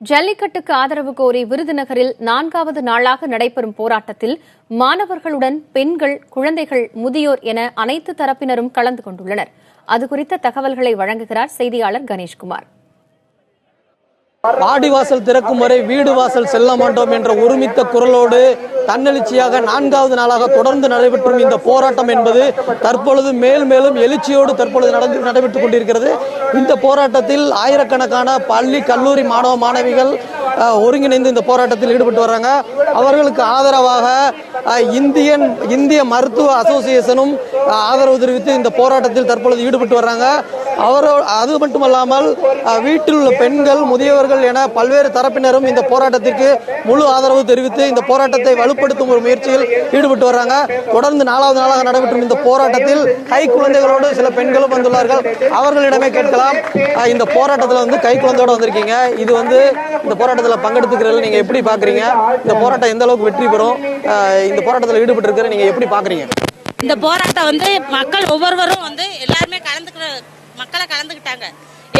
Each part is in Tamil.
ஜல்லிக்கட்டுக்கு ஆதரவு கோரி விருதுநகரில் 4வது நாளாக நடைபெறும் போராட்டத்தில் மாணவர்களுடன் பெண்கள், குழந்தைகள், முதியோர் என அனைத்து தரப்பினரும் கலந்து கொண்டுள்ளனர். அதுகுறித்த தகவல்களை வழங்குகிறார் செய்தியாளர் கணேஷ்குமார். வாடிவாசல் திறக்கும் வரை வீடு வாசல் செல்ல மாட்டோம் என்ற ஒருமித்த குரலோடு தன்னெழுச்சியாக 4வது நாளாக தொடர்ந்து நடைபெற்றும் இந்த போராட்டம் என்பது தற்பொழுது மேலும் எழுச்சியோடு தற்பொழுது நடைபெற்றுக் கொண்டிருக்கிறது. இந்த போராட்டத்தில் ஆயிரக்கணக்கான பள்ளி, கல்லூரி மாணவ மாணவிகள் ஒருங்கிணைந்து இந்த போராட்டத்தில் ஈடுபட்டு வர்றாங்க. அவர்களுக்கு ஆதரவாக இந்திய மருத்துவ அசோசியேஷனும் ஆதரவு தெரிவித்து இந்த போராட்டத்தில் தற்பொழுது ஈடுபட்டு வர்றாங்க. அது மட்டுமல்லாமல் வீட்டில் உள்ள பெண்கள், முதியவர்கள் என பல்வேறு தரப்பினரும் இந்த போராட்டத்திற்கு முழு ஆதரவு தெரிவித்து இந்த போராட்டத்தை வலுப்படுத்தும் ஒரு முயற்சியில் ஈடுபட்டு வர்றாங்க. தொடர்ந்து 4வது நாளாக நடைபெற்றும் இந்த போராட்டத்தில் கை குழந்தைகளோடு சில பெண்களும் வந்துள்ளார்கள். அவர்களிடமே கேட்கலாம். இந்த போராட்டத்தில் கை குழந்தையோட வந்திருக்கீங்க. இது இந்த போராட்டத்தில் பங்கெடுத்துக்கிறதுல நீங்க எப்படி பாக்குறீங்க? இந்த போராட்டம் எந்த அளவுக்கு வெற்றி பெறும்? இந்த போராட்டத்தில் ஈடுபட்டு இருக்கிற நீங்க எப்படி பாக்குறீங்க? இந்த போராட்டம் மக்கள் ஒவ்வொருவரும் எல்லாருமே மக்களை கலந்துக்கிட்டாங்க.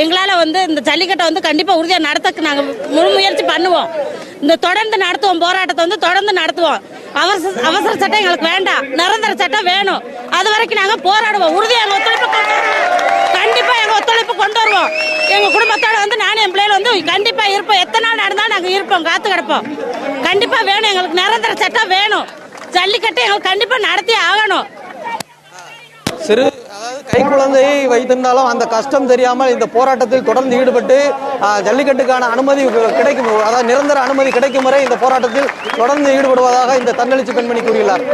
எங்களால இந்த ஜல்லிக்கட்டை கண்டிப்பா உறுதியா நடத்த நாங்க முழு முயற்சி பண்ணுவோம். இந்த தொடர்ந்து நடத்துவோம், போராட்டத்தை தொடர்ந்து நடத்துவோம். அவசர சட்டம் எங்களுக்கு வேண்டாம், நிரந்தர சட்டம் வேணும். அது வரைக்கும் நாங்க போராடுவோம். உறுதியா எங்க ஒத்துழைப்பு கண்டிப்பா எங்க ஒத்துழைப்பு கொண்டு வருவோம். எங்க குடும்பத்தோட நானும் என் பிள்ளைகள் கண்டிப்பா இருப்போம். எத்தனை நாள் நடந்தாலும் நாங்க இருப்போம், காத்து கிடப்போம். கண்டிப்பா வேணும், எங்களுக்கு நிரந்தர சட்டம் வேணும். ஜல்லிக்கட்டை எங்களுக்கு கண்டிப்பா நடத்தி ஆகணும். கை குழந்தையை வைத்திருந்தாலும் அந்த கஷ்டம் தெரியாமல் இந்த போராட்டத்தில் தொடர்ந்து ஈடுபட்டு ஜல்லிக்கட்டுக்கான அனுமதி கிடைக்கும், அதாவது நிரந்தர அனுமதி கிடைக்கும் வரை இந்த போராட்டத்தில் தொடர்ந்து ஈடுபடுவதாக இந்த தன்னெழுச்சி பெண்மணி கூறியுள்ளார்.